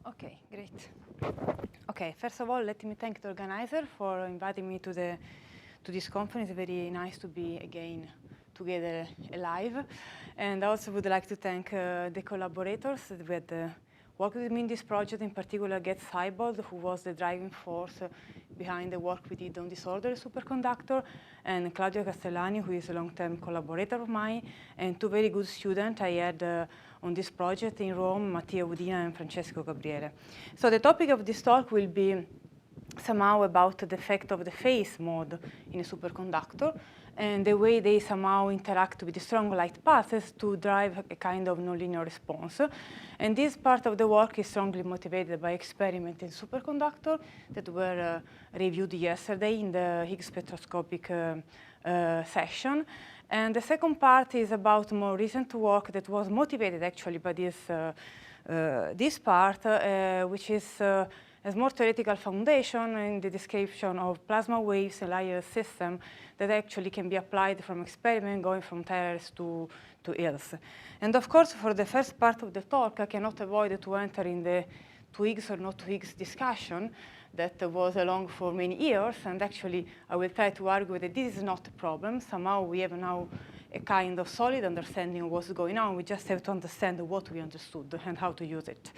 Okay, great. Okay, first of all, let me thank the organizer for inviting me to this conference. It's very nice to be again together live. And I also would like to thank the collaborators that had worked with me in this project, in particular Get Seibold, who was the driving force behind the work we did on disordered superconductor, and Claudio Castellani, who is a long-term collaborator of mine, and two very good students I had on this project in Rome, Mattia Udina and Francesco Gabriele. So the topic of this talk will be somehow about the effect of the phase mode in a superconductor and the way they somehow interact with the strong light pulses to drive a kind of nonlinear response. And this part of the work is strongly motivated by experiments in superconductor that were reviewed yesterday in the Higgs spectroscopic session. And the second part is about more recent work that was motivated actually by this part, which is has more theoretical foundation in the description of plasma waves and layer system that actually can be applied from experiment going from tethers to ILS. And of course, for the first part of the talk, I cannot avoid to enter in the 2 Higgs or not 2 Higgs discussion that was along for many years. And actually, I will try to argue that this is not a problem. Somehow, we have now a kind of solid understanding of what's going on. We just have to understand what we understood and how to use it.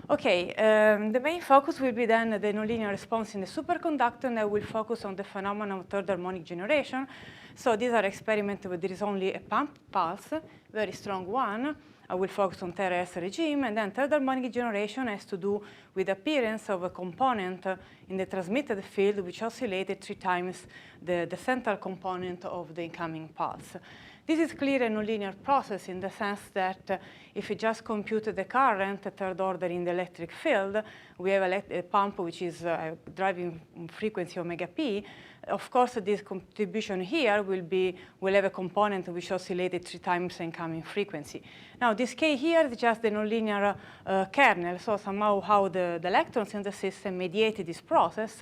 Okay, the main focus will be then the nonlinear response in the superconductor, and I will focus on the phenomenon of third harmonic generation. So these are experiments where there is only a pump pulse, very strong one. I will focus on TRS regime, and then third harmonic generation has to do with the appearance of a component in the transmitted field which oscillated 3 times the central component of the incoming pulse. This is clearly a nonlinear process in the sense that if we just compute the current third order in the electric field, we have a pump which is driving frequency omega p. Of course, this contribution here will have a component which oscillated 3 times the incoming frequency. Now, this K here is just the nonlinear kernel, so somehow how the electrons in the system mediate this process.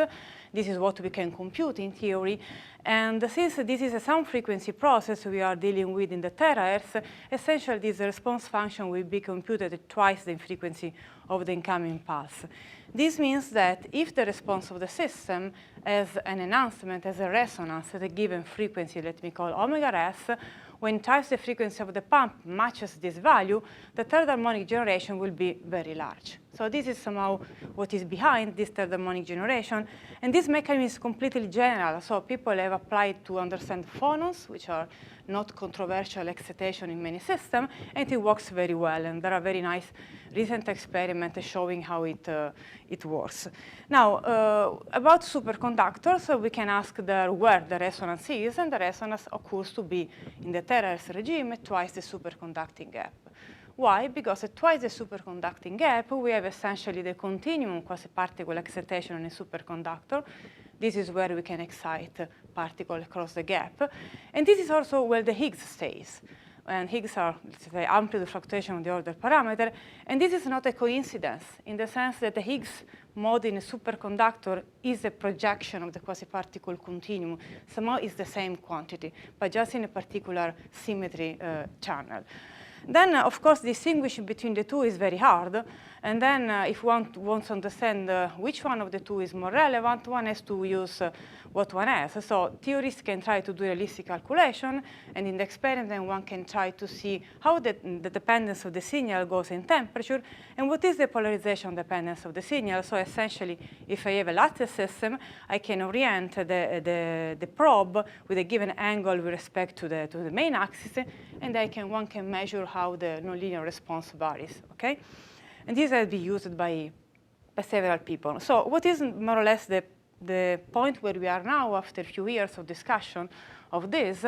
This is what we can compute in theory. And since this is a sound frequency process we are dealing with in the terahertz, essentially this response function will be computed at twice the frequency of the incoming pulse. This means that if the response of the system has an enhancement, has a resonance at a given frequency, let me call omega s, when twice the frequency of the pump matches this value, the third harmonic generation will be very large. So this is somehow what is behind this third harmonic generation. And this mechanism is completely general. So people have applied to understand phonons, which are not controversial excitation in many systems, and it works very well. And there are very nice recent experiments showing how it works. Now, about superconductors, we can ask where the resonance is, and the resonance occurs to be in the terahertz regime at twice the superconducting gap. Why? Because at twice the superconducting gap, we have essentially the continuum quasi-particle excitation in a superconductor. This is where we can excite particles across the gap. And this is also where the Higgs stays. And Higgs are, let's say, amplitude fluctuation of the order parameter. And this is not a coincidence in the sense that the Higgs mode in a superconductor is a projection of the quasi-particle continuum. Somehow it's the same quantity, but just in a particular symmetry channel. Then, of course, distinguishing between the two is very hard. And then if one wants to understand which one of the two is more relevant, one has to use what one has. So theorists can try to do realistic calculation. And in the experiment, one can try to see how the dependence of the signal goes in temperature and what is the polarization dependence of the signal. So essentially, if I have a lattice system, I can orient the probe with a given angle with respect to the main axis. And one can measure how the nonlinear response varies, okay? And this has been used by several people. So what is more or less the point where we are now after a few years of discussion of this?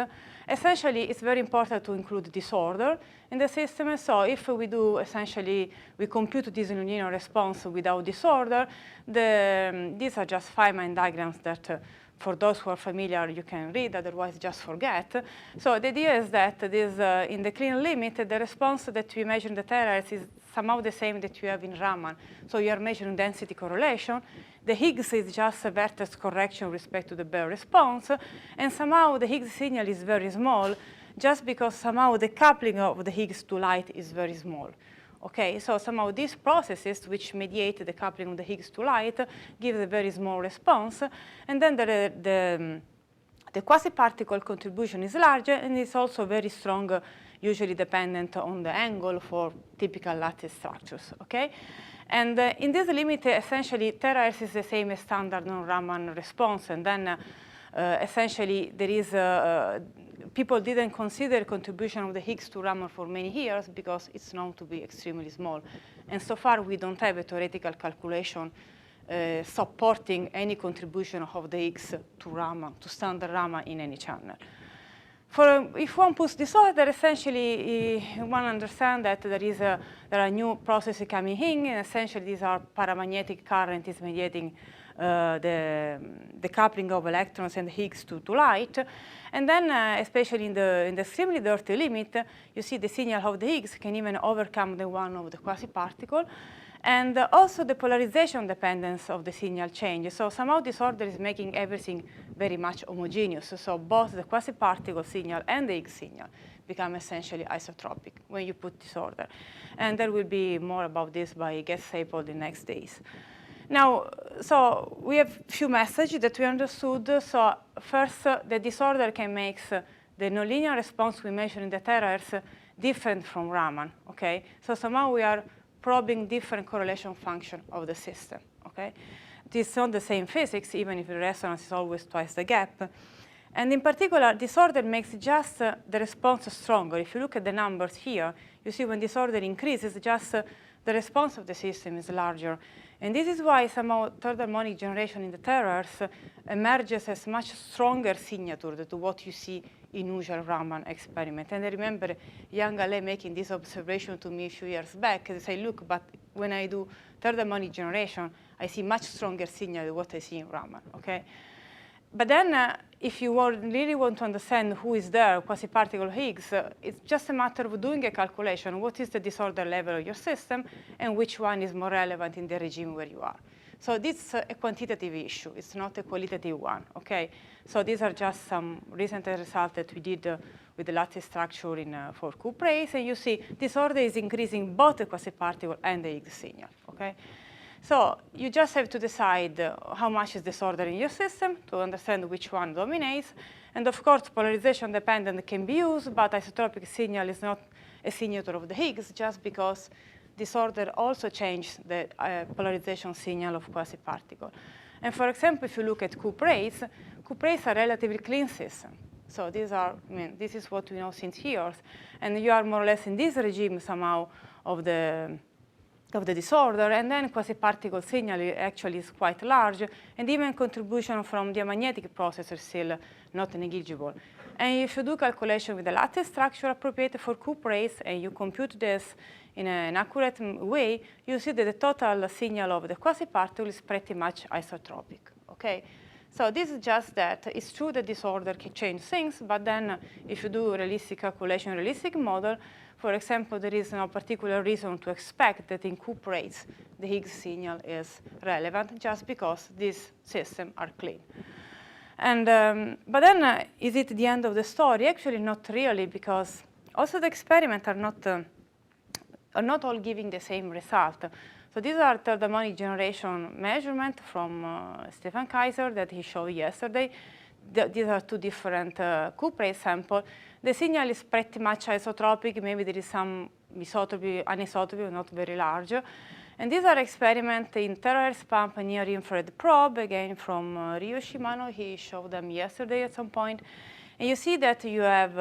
Essentially, it's very important to include disorder in the system. So if we do essentially, we compute this nonlinear response without disorder, these are just Feynman diagrams that for those who are familiar, you can read, otherwise just forget. So the idea is that this, in the clean limit, the response that we measure in the terahertz is somehow the same that you have in Raman. So you are measuring density correlation. The Higgs is just a vertex correction with respect to the Bayer response. And somehow the Higgs signal is very small, just because somehow the coupling of the Higgs to light is very small. Okay, so somehow these processes which mediate the coupling of the Higgs to light give a very small response, and then the quasi-particle contribution is larger, and it's also very strong, usually dependent on the angle for typical lattice structures, okay? And in this limit, essentially, terahertz is the same as standard non-Raman response, and then essentially there is people didn't consider contribution of the Higgs to Raman for many years because it's known to be extremely small. And so far, we don't have a theoretical calculation supporting any contribution of the Higgs to Raman, to standard Raman in any channel. If one puts disorder, essentially one understands that there are new processes coming in, and essentially these are paramagnetic current is mediating the coupling of electrons and Higgs to light. And then, especially in the extremely dirty limit, you see the signal of the Higgs can even overcome the one of the quasi-particle. And also the polarization dependence of the signal changes. So somehow this order is making everything very much homogeneous. So both the quasi-particle signal and the Higgs signal become essentially isotropic when you put this order. And there will be more about this by Guest-Seipold in the next days. Now, so we have a few messages that we understood. So first, the disorder can make the nonlinear response we measure in the terahertz different from Raman, okay? So somehow we are probing different correlation function of the system, okay? It's not the same physics, even if the resonance is always twice the gap. And in particular, disorder makes just the response stronger. If you look at the numbers here, you see when disorder increases, just the response of the system is larger. And this is why somehow third harmonic generation in the terahertz emerges as much stronger signature to what you see in usual Raman experiment. And I remember young Ale making this observation to me a few years back. They say, look, but when I do third harmonic generation, I see much stronger signal than what I see in Raman, okay? But then if you really want to understand who is there, quasi-particle Higgs, it's just a matter of doing a calculation. What is the disorder level of your system, and which one is more relevant in the regime where you are? So this is a quantitative issue. It's not a qualitative one, okay? So these are just some recent results that we did with the lattice structure for QPrace, and you see disorder is increasing both the quasi-particle and the Higgs signal, okay? So you just have to decide how much is disorder in your system to understand which one dominates. And of course, polarization dependent can be used, but isotropic signal is not a signature of the Higgs just because disorder also changes the polarization signal of quasi-particle. And for example, if you look at QPrace are relatively clean system. So these are, this is what we know since years. And you are more or less in this regime somehow of the disorder, and then quasi-particle signal actually is quite large, and even contribution from the magnetic process is still not negligible. And if you do calculation with the lattice structure appropriate for QPrace, and you compute this in an accurate way, you see that the total signal of the quasi-particle is pretty much isotropic, okay? So this is just that. It's true that disorder can change things, but then if you do realistic calculation, realistic model, for example, there is no particular reason to expect that in QPrace the Higgs signal is relevant just because these systems are clean. And, but then is it the end of the story? Actually, not really, because also the experiments are not all giving the same result. So these are third harmonic generation measurements from Stefan Kaiser that he showed yesterday. These are two different QPrace samples. The signal is pretty much isotropic. Maybe there is some anisotropy, not very large. And these are experiments in terahertz pump and near-infrared probe, again from Ryo Shimano. He showed them yesterday at some point. And you see that you have,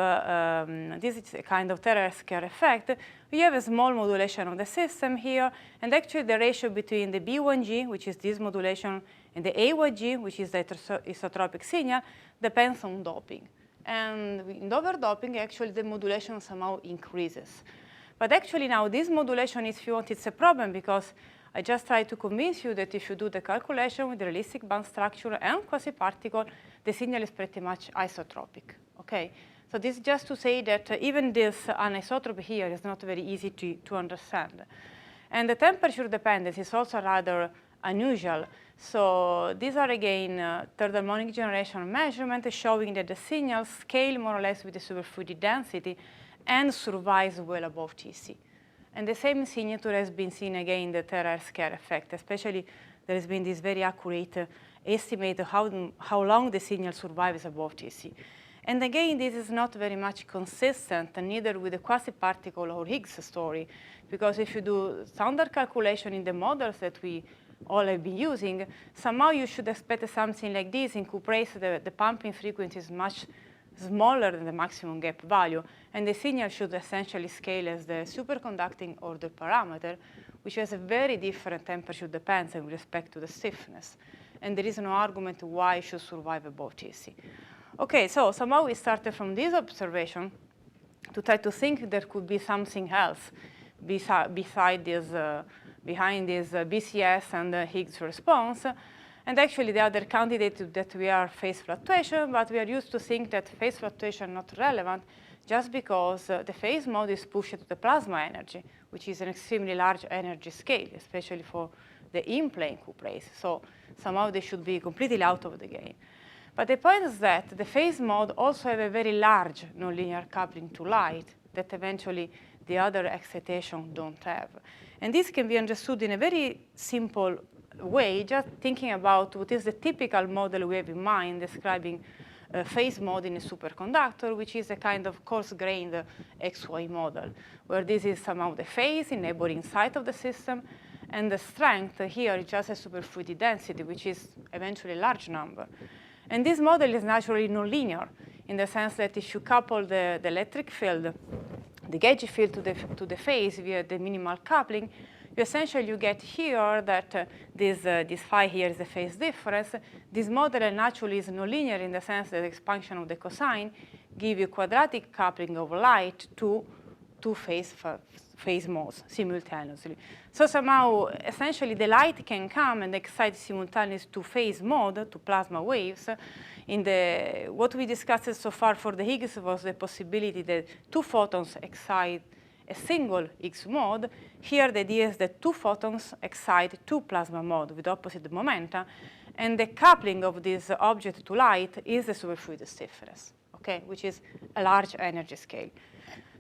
this is a kind of terahertz scale effect. You have a small modulation of the system here, and actually the ratio between the B1G, which is this modulation, and the A1G, which is the isotropic signal, depends on doping. And in overdoping, actually the modulation somehow increases. But actually now this modulation, if you want, it's a problem because I just tried to convince you that if you do the calculation with the realistic band structure and quasi-particle, the signal is pretty much isotropic, okay? So this is just to say that even this anisotropy here is not very easy to understand. And the temperature dependence is also rather unusual. So these are, again, third harmonic generation measurement showing that the signals scale more or less with the superfluidity density and survives well above TC. And the same signature has been seen again in the Terra scale effect, especially there has been this very accurate estimate of how long the signal survives above TC. And again, this is not very much consistent, neither with the quasi-particle or Higgs story, because if you do standard calculation in the models that we all have been using, somehow you should expect something like this. In cuprace, the pumping frequency is much smaller than the maximum gap value, and the signal should essentially scale as the superconducting order parameter, which has a very different temperature dependence with respect to the stiffness. And there is no argument why it should survive above TC. Okay, so somehow we started from this observation to try to think there could be something else behind this BCS and the Higgs response. And actually, the other candidate that we are phase fluctuation, but we are used to think that phase fluctuation is not relevant just because the phase mode is pushed to the plasma energy, which is an extremely large energy scale, especially for the in-plane cuprace. So somehow they should be completely out of the game. But the point is that the phase mode also have a very large nonlinear coupling to light that eventually the other excitation don't have. And this can be understood in a very simple way, just thinking about what is the typical model we have in mind describing phase mode in a superconductor, which is a kind of coarse-grained XY model, where this is somehow the phase in neighboring side of the system, and the strength here is just a superfluidity density, which is eventually a large number. And this model is naturally nonlinear in the sense that if you couple the electric field, the gauge field to the phase via the minimal coupling, you get here that this phi here is the phase difference. This model naturally is nonlinear in the sense that the expansion of the cosine gives you quadratic coupling of light to two phase modes simultaneously. So somehow, essentially, the light can come and excite simultaneously to phase mode, to plasma waves. What we discussed so far for the Higgs was the possibility that two photons excite a single Higgs mode. Here, the idea is that two photons excite two plasma modes with opposite momenta, and the coupling of this object to light is the superfluid stiffness, okay, which is a large energy scale.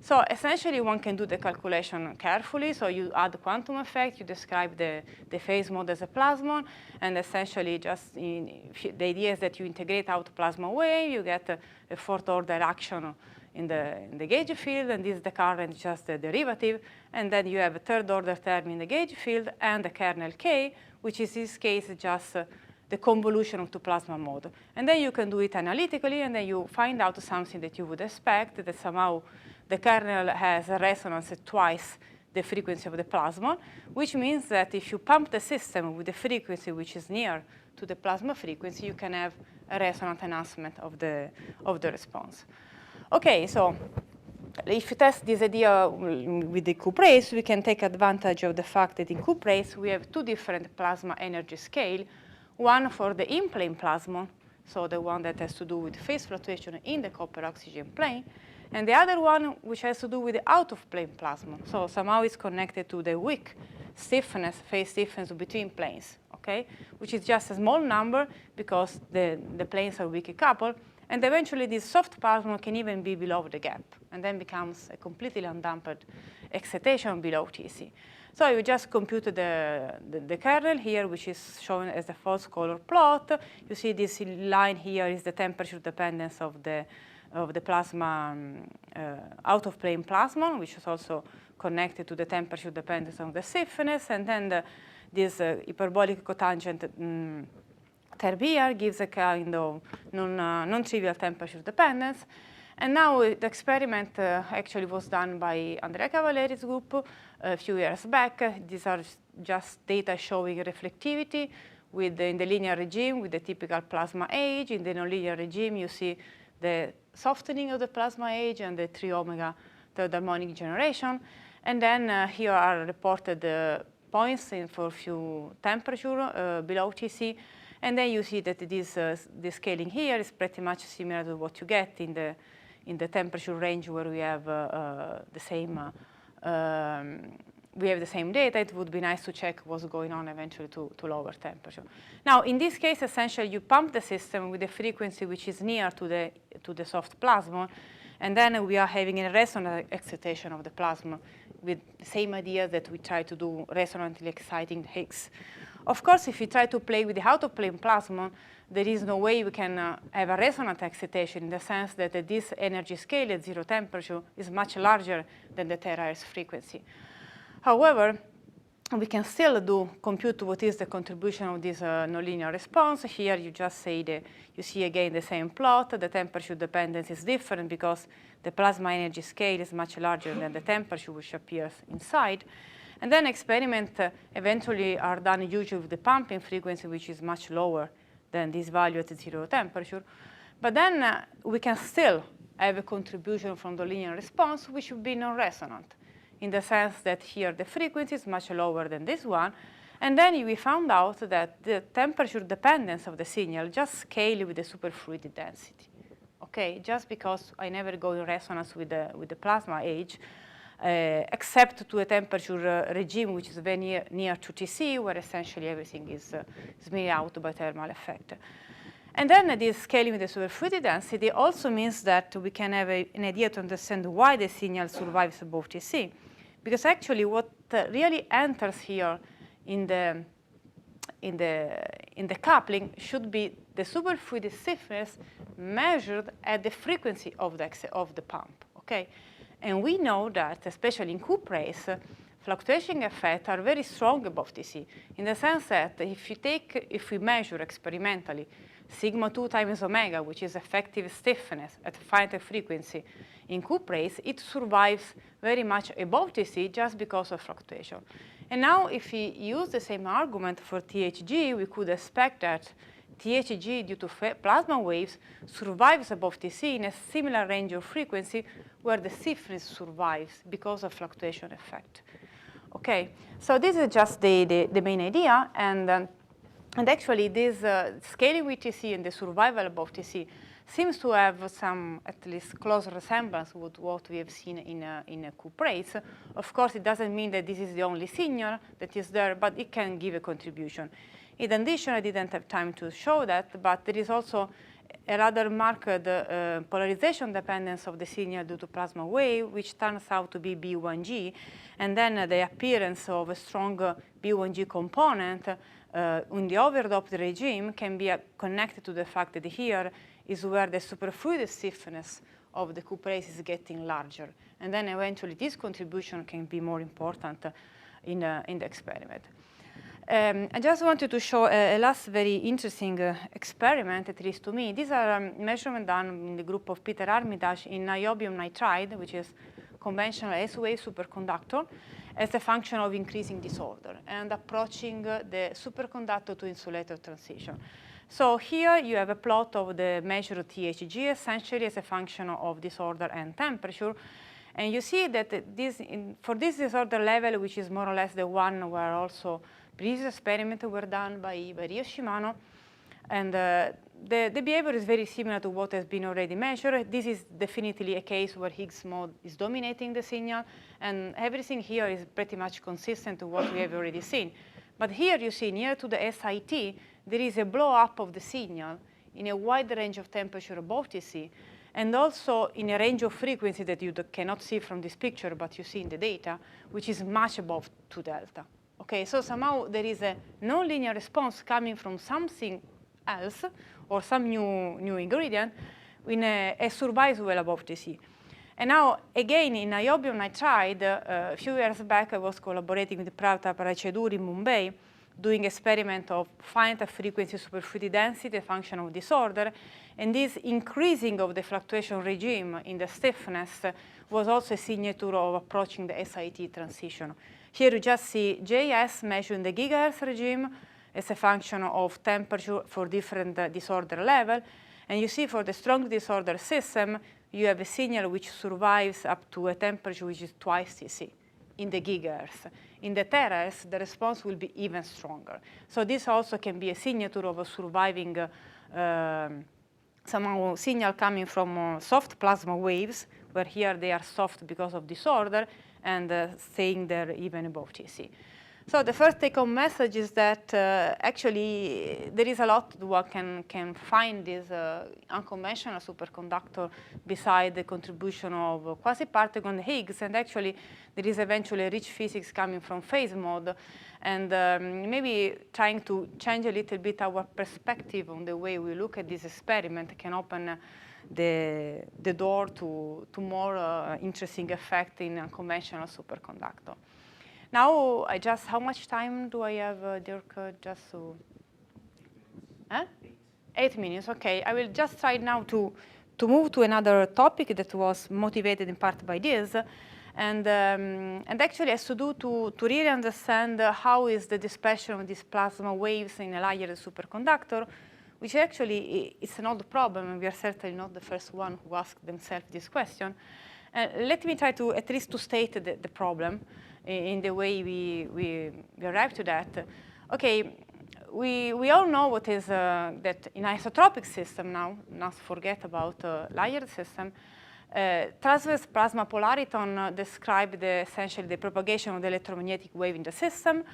So essentially, one can do the calculation carefully. So you add the quantum effect, you describe the phase mode as a plasmon, and essentially just the idea is that you integrate out plasma wave, you get a fourth order action in the gauge field, and this is the current, just the derivative, and then you have a third order term in the gauge field and the kernel K, which is in this case just the convolution of two plasma mode. And then you can do it analytically, and then you find out something that you would expect, that somehow the kernel has a resonance at twice the frequency of the plasmon, which means that if you pump the system with the frequency which is near to the plasma frequency, you can have a resonant enhancement of the response. Okay, so if you test this idea with the cuprace, we can take advantage of the fact that in cuprace we have two different plasma energy scale, one for the in-plane plasmon, so the one that has to do with phase fluctuation in the copper-oxygen plane, and the other one which has to do with the out-of-plane plasmon. So somehow it's connected to the weak stiffness, phase stiffness between planes, okay, which is just a small number because the planes are weakly coupled. And eventually, this soft plasmon can even be below the gap, and then becomes a completely undampened excitation below TC. So you just computed the kernel here, which is shown as a false color plot. You see this line here is the temperature dependence of the plasma out-of-plane plasmon, which is also connected to the temperature dependence of the stiffness, and then this hyperbolic cotangent term here gives a kind of non-trivial temperature dependence. And now the experiment actually was done by Andrea Cavalleri's group a few years back. These are just data showing reflectivity in the linear regime with the typical plasma age. In the nonlinear regime, you see the softening of the plasma age and the 3 omega third harmonic generation. And then here are reported points for a few temperature below TC. And then you see that the scaling here is pretty much similar to what you get in the temperature range where we have the same data. It would be nice to check what's going on eventually to lower temperature. Now, in this case, essentially, you pump the system with a frequency which is near to the soft plasmon, And then we are having a resonant excitation of the plasma with the same idea that we try to do resonantly exciting Higgs. Of course, if we try to play with the out-of-plane plasma, there is no way we can have a resonant excitation in the sense that this energy scale at 0 temperature is much larger than the terahertz frequency. However, we can still compute what is the contribution of this nonlinear response. Here you just say that you see again the same plot. The temperature dependence is different because the plasma energy scale is much larger than the temperature which appears inside. And then experiments eventually are done usually with the pumping frequency, which is much lower than this value at 0 temperature. But then we can still have a contribution from the linear response, which would be non-resonant, in the sense that here the frequency is much lower than this one. And then we found out that the temperature dependence of the signal just scale with the superfluidity density. Okay, just because I never go in resonance with the plasma age, except to a temperature regime which is very near to Tc, where essentially everything is smeared out by thermal effect. And then this scaling with the superfluidity density also means that we can have an idea to understand why the signal survives above Tc. Because actually what really enters here in the coupling should be the superfluidity stiffness measured at the frequency of the pump, okay? And we know that, especially in Coop race, fluctuation effects are very strong above Tc, in the sense that if we measure experimentally sigma 2 times omega, which is effective stiffness at finite frequency in Coop race, it survives very much above Tc just because of fluctuation. And now if we use the same argument for THG, we could expect that THG, due to plasma waves, survives above Tc in a similar range of frequency where the stiffness survives because of fluctuation effect. Okay, so this is just the main idea. And actually, this scaling with Tc and the survival above Tc seems to have some, at least, close resemblance with what we have seen in a Coop race. Of course, it doesn't mean that this is the only signal that is there, but it can give a contribution. In addition, I didn't have time to show that, but there is also a rather marked polarization dependence of the signal due to plasma wave, which turns out to be B1G. And then the appearance of a strong B1G component in the overdoped regime can be connected to the fact that here is where the superfluid stiffness of the Coop race is getting larger. And then eventually this contribution can be more important in the experiment. I just wanted to show a last very interesting experiment, at least to me. These are measurements done in the group of Peter Armitage in niobium nitride, which is conventional S-wave superconductor, as a function of increasing disorder and approaching the superconductor to insulator transition. So here you have a plot of the measured THG, essentially as a function of disorder and temperature. And you see that for this disorder level, which is more or less the one where also previous experiments were done by Rio Shimano, and the behavior is very similar to what has been already measured. This is definitely a case where Higgs mode is dominating the signal, and everything here is pretty much consistent to what we have already seen. But here you see near to the SIT, there is a blow up of the signal in a wide range of temperature above Tc, and also in a range of frequency that you cannot see from this picture, but you see in the data, which is much above 2 delta. Okay, so somehow there is a nonlinear response coming from something else or some new ingredient in a survives well above Tc. And now, again, in niobium nitride, a few years back, I was collaborating with Pratap Raichedur in Mumbai, doing experiment of finite frequency superfluidity density, a function of disorder, and this increasing of the fluctuation regime in the stiffness was also a signature of approaching the SIT transition. Here you just see JS measured in the gigahertz regime as a function of temperature for different disorder level, and you see for the strong disorder system, you have a signal which survives up to a temperature which is twice Tc in the gigahertz. In the terahertz, the response will be even stronger. So this also can be a signature of a surviving somehow signal coming from soft plasma waves, where here they are soft because of disorder, and staying there even above Tc. So the first take-home message is that actually there is a lot one can find this unconventional superconductor beside the contribution of quasi-particle and Higgs, and actually there is eventually rich physics coming from phase mode, and maybe trying to change a little bit our perspective on the way we look at this experiment can open the door to more interesting effect in unconventional superconductor. Now, how much time do I have, Dirk, just to? 8 minutes, OK. I will just try now to move to another topic that was motivated in part by this, and actually has to do to really understand how is the dispersion of these plasma waves in a layered superconductor, which actually is an old problem, and we are certainly not the first one who asked themselves this question. Let me try to at least to state the problem in the way we arrive to that. OK, we all know what is that in isotropic system now, not forget about layered system, transverse plasma polariton describe essentially the propagation of the electromagnetic wave in the system,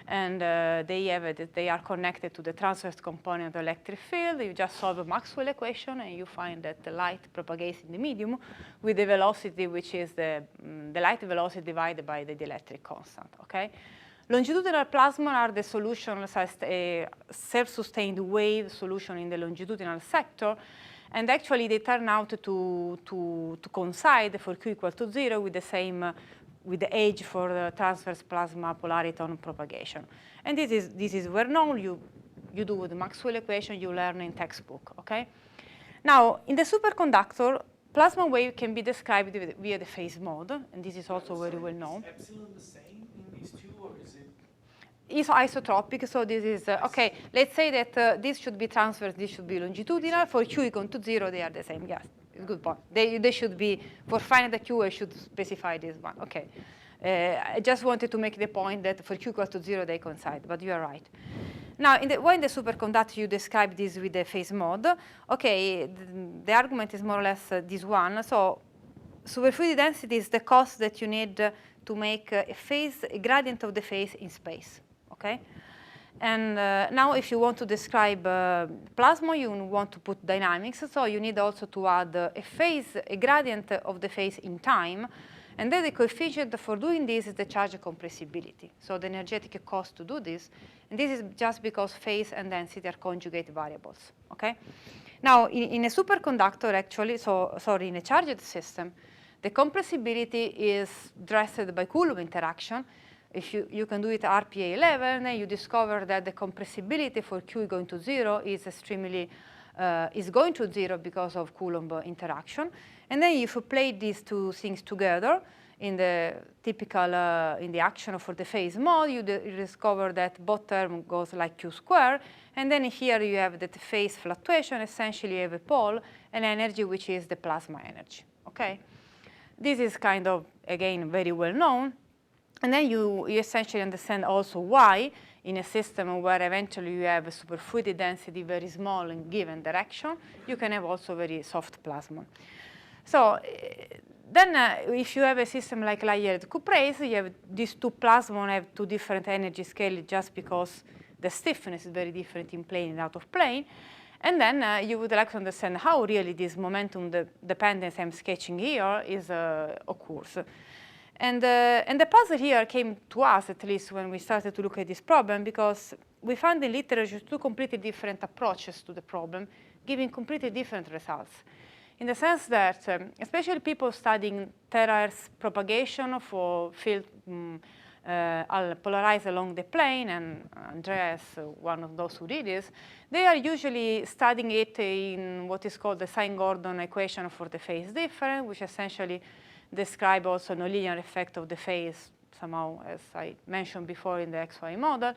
and they are connected to the transverse component of the electric field. You just solve a Maxwell equation, and you find that the light propagates in the medium with the velocity, which is the light velocity divided by the electric constant. Okay. Longitudinal plasma are the solution, a self-sustained wave solution in the longitudinal sector. And actually, they turn out to coincide for Q equal to 0 with the same, with the age for the transverse plasma polariton propagation. And this is well known. You do with the Maxwell equation, you learn in textbook. Okay. Now, in the superconductor, plasma wave can be described via the phase mode, and this is also very well known. Is epsilon the same in these two, or is it? Is isotropic, so this is, OK, let's say that this should be transverse, this should be longitudinal. For Q equal to 0, they are the same. Yes, it's a good point. They should be, for finding the Q, I should specify this one. OK. I just wanted to make the point that for Q equal to 0, they coincide, but you are right. Now, when the superconductor, you describe this with the phase mode. OK, the argument is more or less this one. So superfluidity density is the cost that you need to make a gradient of the phase in space. Okay, and now if you want to describe plasma, you want to put dynamics, so you need also to add a gradient of the phase in time, and then the coefficient for doing this is the charge compressibility, so the energetic cost to do this, and this is just because phase and density are conjugate variables. Okay, now in a superconductor, actually, in a charged system, the compressibility is dressed by Coulomb interaction. If you can do it at RPA 11, you discover that the compressibility for Q going to 0 is is going to 0 because of Coulomb interaction. And then if you play these two things together in the typical in the action for the phase mode, you discover that both term goes like Q squared. And then here you have the phase fluctuation. Essentially, you have a pole and energy, which is the plasma energy. Okay, this is kind of again very well known. And then you essentially understand also why, in a system where eventually you have a superfluidity density very small in given direction, you can have also very soft plasma. So then if you have a system like layered cuprates, you have these two plasma have two different energy scales just because the stiffness is very different in plane and out of plane. And then you would like to understand how really this momentum dependence I'm sketching here occurs. And the puzzle here came to us, at least when we started to look at this problem, because we found in literature two completely different approaches to the problem, giving completely different results. In the sense that, especially people studying terahertz propagation for field polarized along the plane, and Andreas, one of those who did this, they are usually studying it in what is called the Sine-Gordon equation for the phase difference, which essentially describe also a nonlinear effect of the phase somehow, as I mentioned before in the XY model.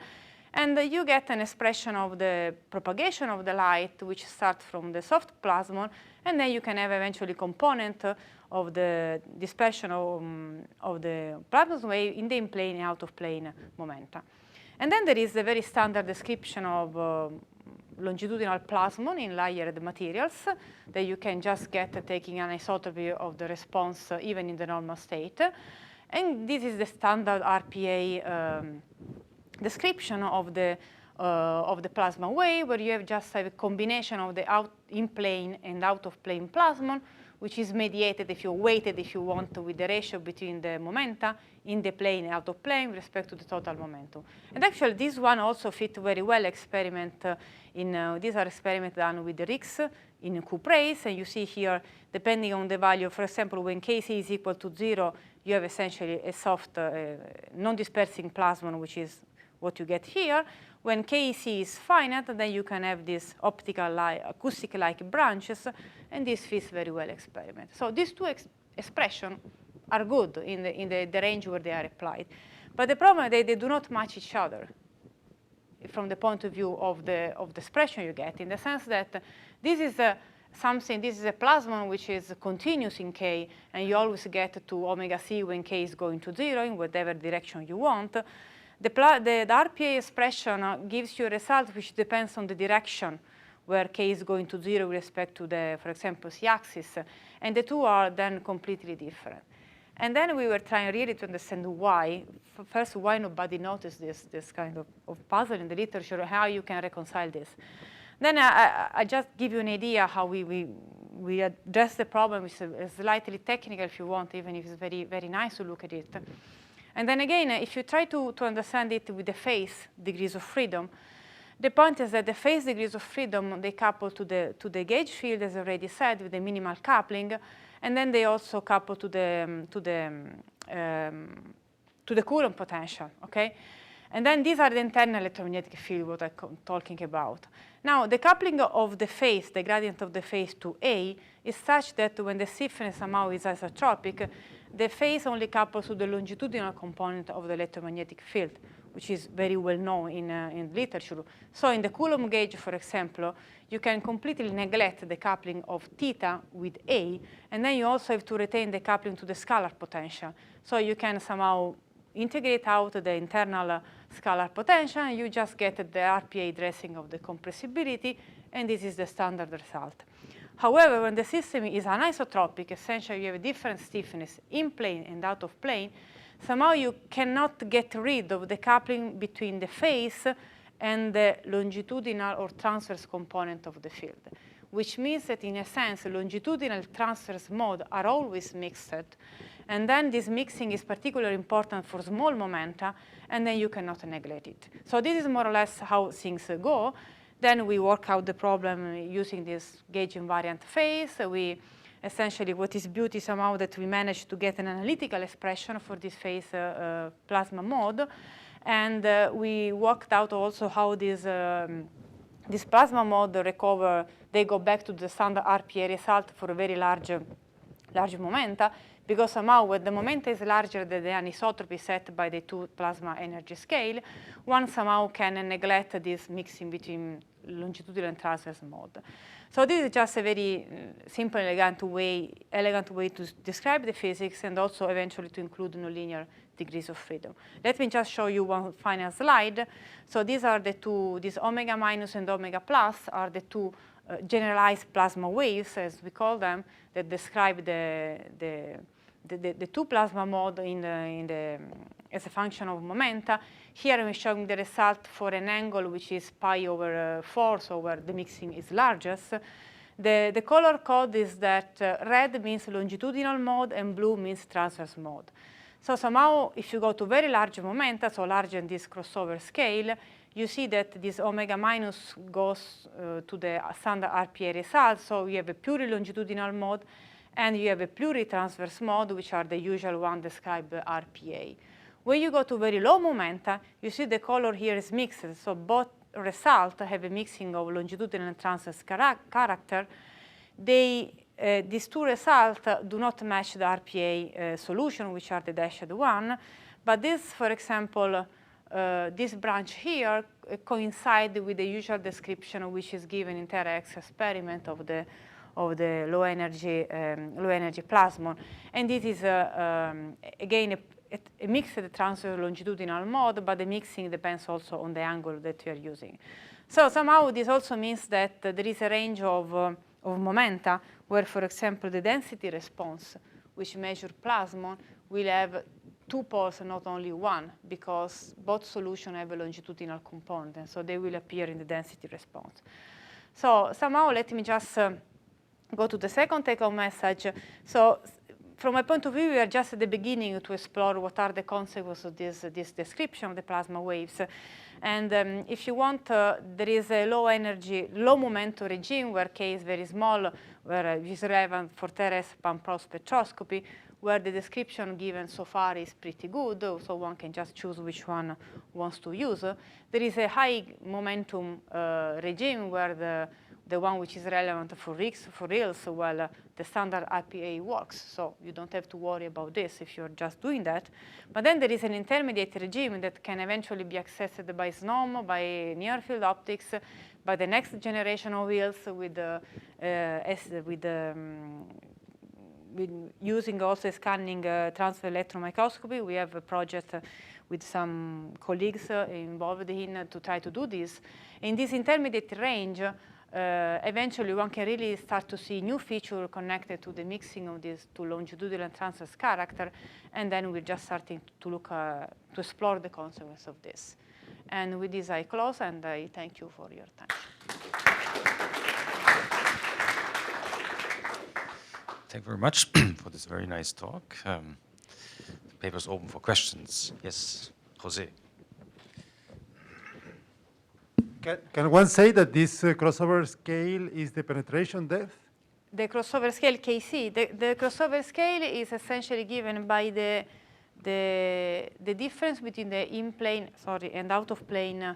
And you get an expression of the propagation of the light, which starts from the soft plasma, and then you can have eventually component of the dispersion of the plasma wave in the in-plane and out-of-plane momenta. And then there is a very standard description of longitudinal plasmon in layered materials that you can just get taking an isotropy of the response even in the normal state. And this is the standard RPA description of the plasma wave, where you just have a combination of the in-plane and out-of-plane plasmon, which is mediated, if you weighted, if you want, with the ratio between the momenta in the plane and out of plane with respect to the total momentum. And actually, this one also fit very well experiment these are experiments done with the RIX in Cuprace, and you see here, depending on the value, for example, when Kc is equal to 0, you have essentially a soft non-dispersing plasmon, which is what you get here. When Kc is finite, then you can have these acoustic-like branches, and this fits very well experiment. So these two expressions are good in the range where they are applied. But the problem is they do not match each other from the point of view of the expression you get, in the sense that this is a plasmon which is continuous in K, and you always get to omega C when K is going to 0 in whatever direction you want. The RPA expression gives you a result which depends on the direction where K is going to 0 with respect to the, for example, C-axis, and the two are then completely different. And then we were trying really to understand why. First, why nobody noticed this kind of puzzle in the literature, how you can reconcile this. Then I just give you an idea how we address the problem, which is slightly technical if you want, even if it's very, very nice to look at it. And then again, if you try to understand it with the phase degrees of freedom, the point is that the phase degrees of freedom, they couple to the gauge field, as I already said, with the minimal coupling, and then they also couple to the Coulomb potential, okay? And then these are the internal electromagnetic field, what I'm talking about. Now, the coupling of the phase, the gradient of the phase to A, is such that when the stiffness somehow is isotropic, the phase only couples to the longitudinal component of the electromagnetic field, which is very well known in literature. So in the Coulomb gauge, for example, you can completely neglect the coupling of theta with A, and then you also have to retain the coupling to the scalar potential. So you can somehow integrate out the internal scalar potential, and you just get the RPA dressing of the compressibility, and this is the standard result. However, when the system is anisotropic, essentially you have a different stiffness in plane and out of plane, somehow you cannot get rid of the coupling between the phase and the longitudinal or transverse component of the field, which means that in a sense, longitudinal transverse mode are always mixed, and then this mixing is particularly important for small momenta, and then you cannot neglect it. So this is more or less how things go. Then we work out the problem using this gauge invariant phase. We essentially, what is beauty somehow that we managed to get an analytical expression for this phase plasma mode, and we worked out also how this plasma mode recover. They go back to the standard RPA result for a very large momenta, because somehow when the momenta is larger than the anisotropy set by the two plasma energy scale, one somehow can neglect this mixing between longitudinal and transverse mode. So this is just a very simple, elegant way to describe the physics, and also eventually to include nonlinear degrees of freedom. Let me just show you one final slide. So these are the two, this omega minus and omega plus are the two generalized plasma waves, as we call them, that describe the two plasma mode as a function of momenta. Here I'm showing the result for an angle which is pi over 4, so where the mixing is largest. The color code is that red means longitudinal mode and blue means transverse mode. So somehow, if you go to very large momenta, so larger than this crossover scale, you see that this omega minus goes to the standard RPA result. So you have a purely longitudinal mode, and you have a pluritransverse mode, which are the usual one described by RPA. When you go to very low momenta, you see the color here is mixed. So both results have a mixing of longitudinal and transverse character. These two results do not match the RPA solution, which are the dashed one. But this, for example, this branch here coincides with the usual description which is given in TerraX experiment of the low energy plasmon. And this is, again, a mixed transverse longitudinal mode, but the mixing depends also on the angle that you are using. So somehow this also means that there is a range of momenta where, for example, the density response, which measures plasmon, will have two poles and not only one, because both solutions have a longitudinal component, and so they will appear in the density response. So somehow, let me just go to the second take-home message. So from my point of view, we are just at the beginning to explore what are the consequences of this description of the plasma waves. And if you want, there is a low energy, low momentum regime where K is very small, where it is relevant for TRS pan-pro spectroscopy, where the description given so far is pretty good, so one can just choose which one wants to use. There is a high momentum regime where the one which is relevant for reals, well, the standard IPA works, so you don't have to worry about this if you're just doing that. But then there is an intermediate regime that can eventually be accessed by SNOM, by near-field optics, by the next generation of wheels with using also scanning transfer electron microscopy. We have a project with some colleagues involved in to try to do this. In this intermediate range, eventually one can really start to see new features connected to the mixing of these two longitudinal and transverse character, and then we're just starting to look to explore the consequence of this. And with this I close, and I thank you for your time. Thank you very much for this very nice talk. The paper is open for questions. Yes, Jose. Can one say that this crossover scale is the penetration depth? The crossover scale KC, the crossover scale is essentially given by the difference between the in-plane, and out-of-plane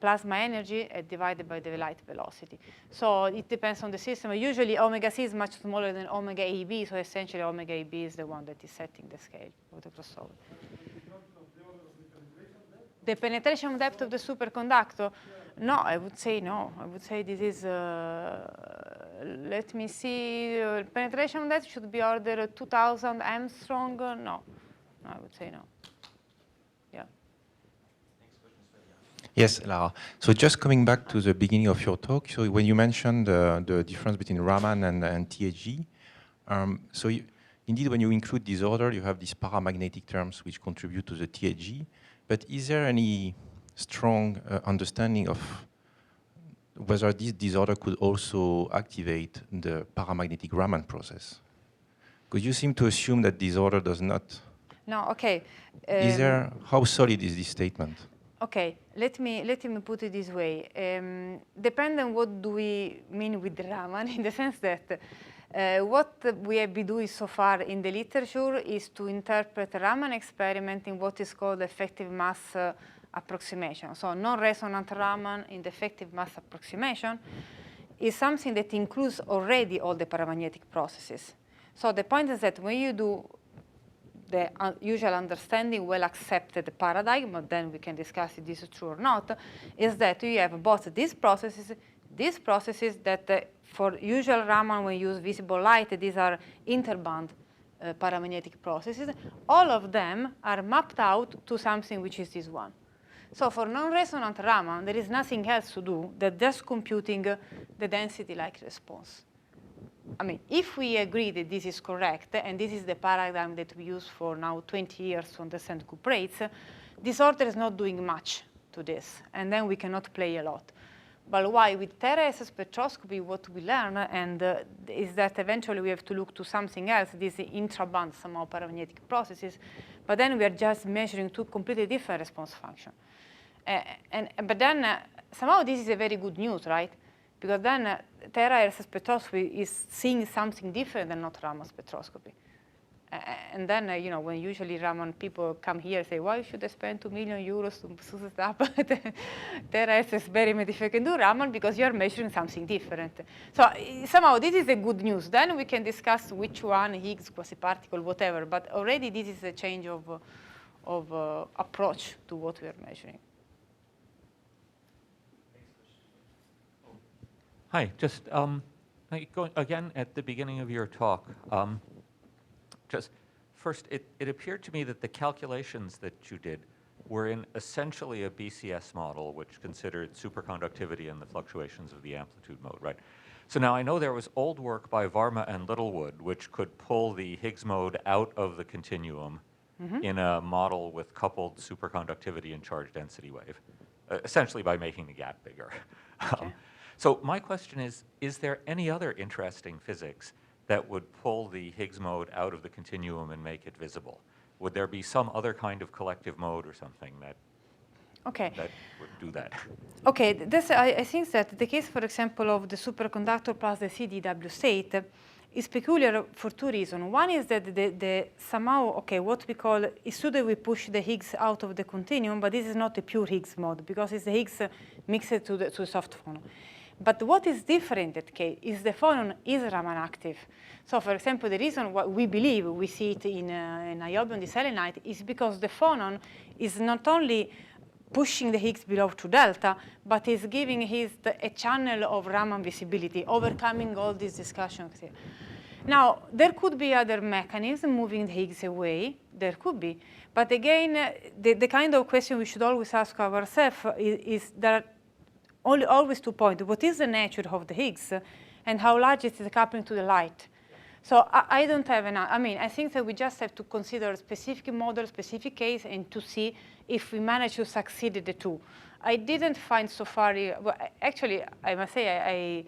plasma energy divided by the light velocity. So it depends on the system. Usually omega C is much smaller than omega AB, so essentially omega AB is the one that is setting the scale of the crossover. The penetration depth of the superconductor? No, I would say no. I would say this is, let me see, penetration depth should be order 2,000 Armstrong. No, I would say no. Yeah. Yes, Lara. So just coming back to the beginning of your talk, so when you mentioned the difference between Raman and THG, so indeed when you include disorder, you have these paramagnetic terms which contribute to the THG. But is there any strong understanding of whether this disorder could also activate the paramagnetic Raman process? Because you seem to assume that disorder does not. No, okay. How solid is this statement? Okay, let me put it this way. Depending on what do we mean with Raman, in the sense that what we have been doing so far in the literature is to interpret Raman experiment in what is called effective mass approximation. So non-resonant Raman in the effective mass approximation is something that includes already all the paramagnetic processes. So the point is that when you do the usual understanding, well-accepted paradigm, but then we can discuss if this is true or not, is that you have both these processes that for usual Raman, when you use visible light, these are interband paramagnetic processes. All of them are mapped out to something which is this one. So for non-resonant Raman, there is nothing else to do than just computing the density-like response. I mean, if we agree that this is correct, and this is the paradigm that we use for now 20 years to understand Coop rates, disorder is not doing much to this, and then we cannot play a lot. But why? With TRS spectroscopy, what we learn is that eventually we have to look to something else, these intraband somehow paramagnetic processes, but then we are just measuring two completely different response functions. But then somehow this is a very good news, right? Because then TRS spectroscopy is seeing something different than not Raman spectroscopy. And then, when usually Raman people come here and say, why should I spend €2 million to set up TRS experiment if I can do Raman? Because you're measuring something different. So somehow this is a good news. Then we can discuss which one, Higgs, quasi-particle, whatever. But already this is a change of approach to what we are measuring. Hi, just going again at the beginning of your talk. Just first, it appeared to me that the calculations that you did were in essentially a BCS model, which considered superconductivity and the fluctuations of the amplitude mode, right? So now I know there was old work by Varma and Littlewood, which could pull the Higgs mode out of the continuum in a model with coupled superconductivity and charge density wave, essentially by making the gap bigger. Okay. So my question is there any other interesting physics that would pull the Higgs mode out of the continuum and make it visible? Would there be some other kind of collective mode or something that would do that? Okay, this, I think that the case, for example, of the superconductor plus the CDW state is peculiar for two reasons. One is that the somehow, okay, what we call, it's true that we push the Higgs out of the continuum, but this is not a pure Higgs mode, because it's the Higgs mixed to the soft phonon. But what is different in that case is the phonon is Raman active. So, for example, the reason why we believe we see it in niobium diselenite is because the phonon is not only pushing the Higgs below to delta, but is giving a channel of Raman visibility, overcoming all these discussions here. Now, there could be other mechanisms moving the Higgs away. There could be. But again, the kind of question we should always ask ourselves is there are always 2 points. What is the nature of the Higgs, and how large is the coupling to the light? So I don't have an, I mean, I think that we just have to consider a specific model, specific case, and to see if we manage to succeed at the two. I didn't find so far, well, actually, I must say,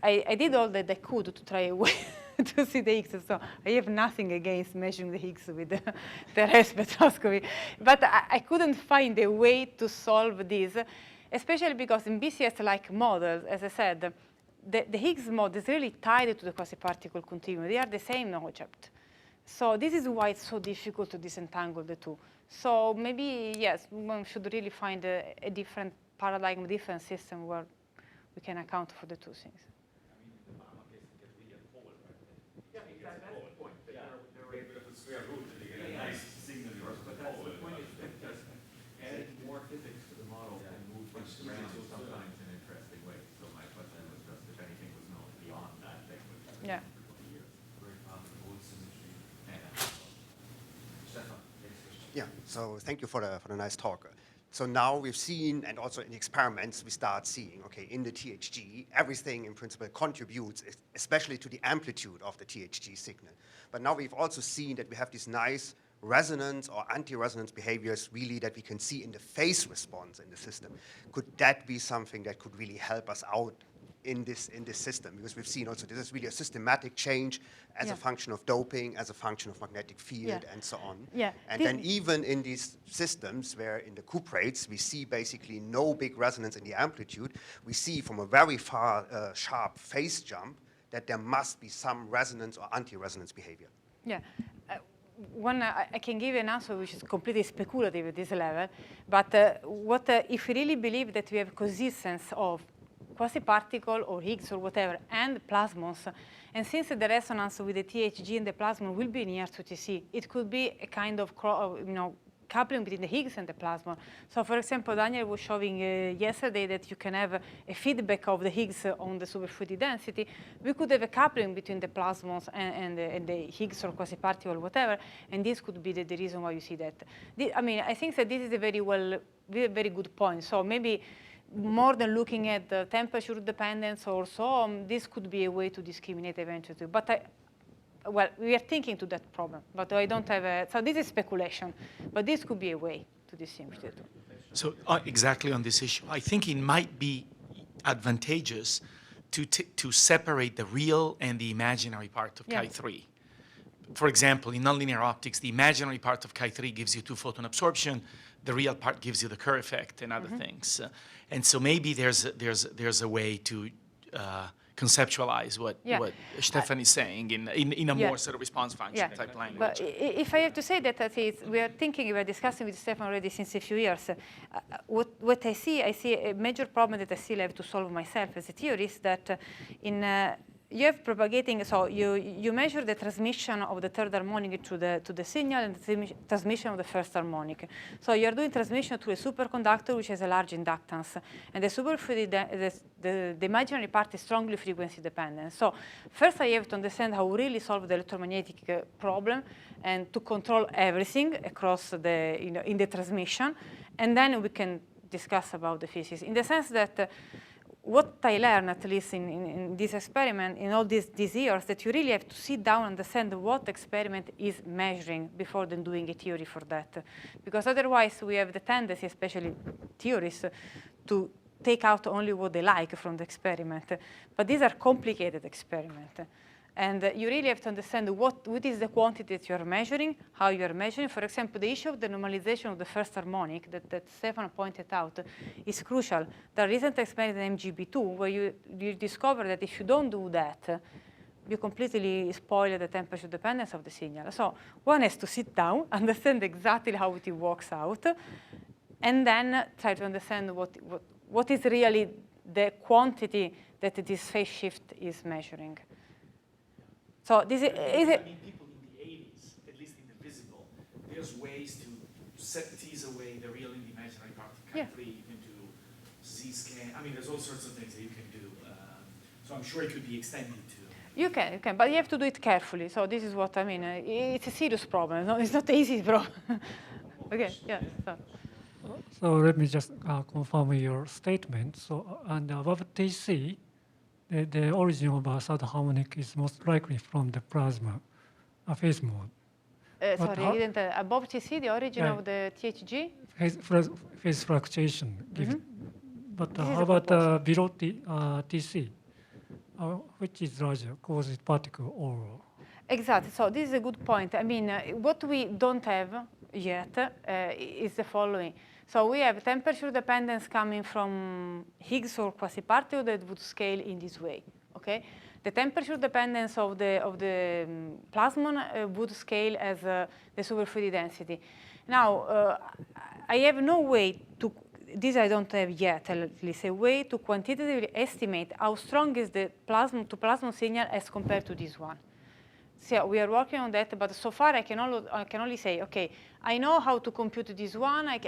I did all that I could to try a way to see the Higgs. So I have nothing against measuring the Higgs with the RS spectroscopy. But I couldn't find a way to solve this, especially because in BCS-like models, as I said, the Higgs mode is really tied to the quasi-particle continuum. They are the same object. So this is why it's so difficult to disentangle the two. So maybe, yes, one should really find a different paradigm, a different system where we can account for the two things. Yeah. Yeah, so thank you for the nice talk. So now we've seen, and also in experiments, we start seeing, okay, in the THG, everything in principle contributes, especially to the amplitude of the THG signal. But now we've also seen that we have these nice resonance or anti-resonance behaviors really that we can see in the phase response in the system. Could that be something that could really help us out in this system? Because we've seen also this is really a systematic change as a function of doping, as a function of magnetic field, and so on. Yeah. And then even in these systems where in the cuprates we see basically no big resonance in the amplitude, we see from a very far sharp phase jump that there must be some resonance or anti-resonance behavior. Yeah. I can give you an answer which is completely speculative at this level, but if we really believe that we have coexistence of quasi-particle or Higgs or whatever, and plasmons, and since the resonance with the THG and the plasmon will be near to TC, it could be a kind of coupling between the Higgs and the plasmon. So, for example, Daniel was showing yesterday that you can have a feedback of the Higgs on the superfluidity density. We could have a coupling between the plasmons and the Higgs or quasi-particle or whatever, and this could be the reason why you see that. I mean, I think that this is a very good point. So maybe more than looking at the temperature dependence or so on, this could be a way to discriminate eventually. But well, we are thinking to that problem, but I don't have so this is speculation, but this could be a way to distinguish the two. So exactly on this issue, I think it might be advantageous to separate the real and the imaginary part of Chi3. For example, in nonlinear optics, the imaginary part of Chi3 gives you 2-photon absorption. The real part gives you the Kerr effect and other things. And so maybe there's a way to conceptualize what Stefan is saying in a more sort of response function type language. But if I have to say that, we are discussing with Stefan already since a few years. What I see a major problem that I still have to solve myself as a theorist, that you have propagating, so you measure the transmission of the third harmonic to the signal and the transmission of the first harmonic. So you're doing transmission to a superconductor which has a large inductance, and the superfluidity, the imaginary part is strongly frequency dependent. So first I have to understand how we really solve the electromagnetic problem and to control everything across in the transmission, and then we can discuss about the physics. In the sense that what I learned, at least in this experiment, in all these years, that you really have to sit down and understand what experiment is measuring before then doing a theory for that. Because otherwise we have the tendency, especially theorists, to take out only what they like from the experiment. But these are complicated experiments. And you really have to understand what is the quantity that you are measuring, how you are measuring. For example, the issue of the normalization of the first harmonic that Stefano pointed out is crucial. There are recent experiments in MGB2 where you discover that if you don't do that, you completely spoil the temperature dependence of the signal. So one has to sit down, understand exactly how it works out, and then try to understand what is really the quantity that this phase shift is measuring. So this is I mean, people in the 80s, at least in the visible, there's ways to tease away the real and the imaginary part of Chi3. You can do Z-scan. I mean, there's all sorts of things that you can do. So I'm sure it could be extended to. You can, but you have to do it carefully. So this is what I mean. It's a serious problem. No, it's not easy, bro. Okay, yeah. So let me just confirm your statement. So and above TC, the origin of a third harmonic is most likely from the plasma phase mode. Sorry, I didn't. Above TC, the origin of the THG? Phase fluctuation. But how about below TC? Which is larger, causes particle or? Exactly. So this is a good point. I mean, what we don't have yet is the following. So we have temperature dependence coming from Higgs or quasi-particle that would scale in this way. Okay, the temperature dependence of the plasmon would scale as the superfluidity density. Now, I have no way to. This I don't have yet, at least a way to quantitatively estimate how strong is the plasmon signal as compared to this one. So we are working on that, but so far I can only say, okay, I know how to compute this one. I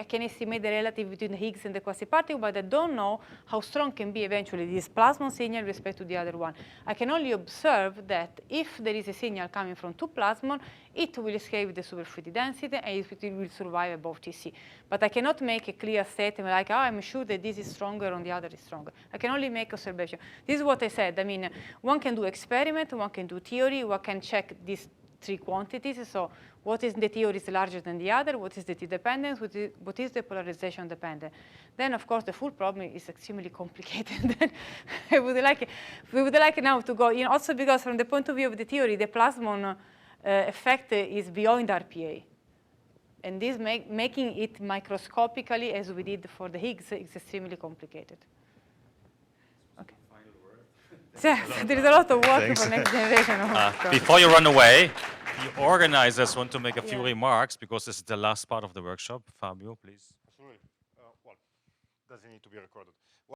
can estimate the relative between the Higgs and the quasi-particle, but I don't know how strong can be eventually this plasmon signal with respect to the other one. I can only observe that if there is a signal coming from two plasmon, it will scale with the superfluidity density and it will survive above TC. But I cannot make a clear statement like, oh, I'm sure that this is stronger and the other is stronger. I can only make observation. This is what I said. I mean, one can do experiment, one can do theory, one can check these three quantities. So what is the theory is larger than the other, what is the T-dependence, what is the polarization dependent. Then, of course, the full problem is extremely complicated. we would like now to go, also because from the point of view of the theory, the plasmon effect is beyond RPA. And this making it microscopically, as we did for the Higgs, is extremely complicated. Okay. So there is a lot of work for next generation. Before you run away, the organizers want to make a few remarks because this is the last part of the workshop. Fabio, please. Absolutely. Well, doesn't need to be recorded.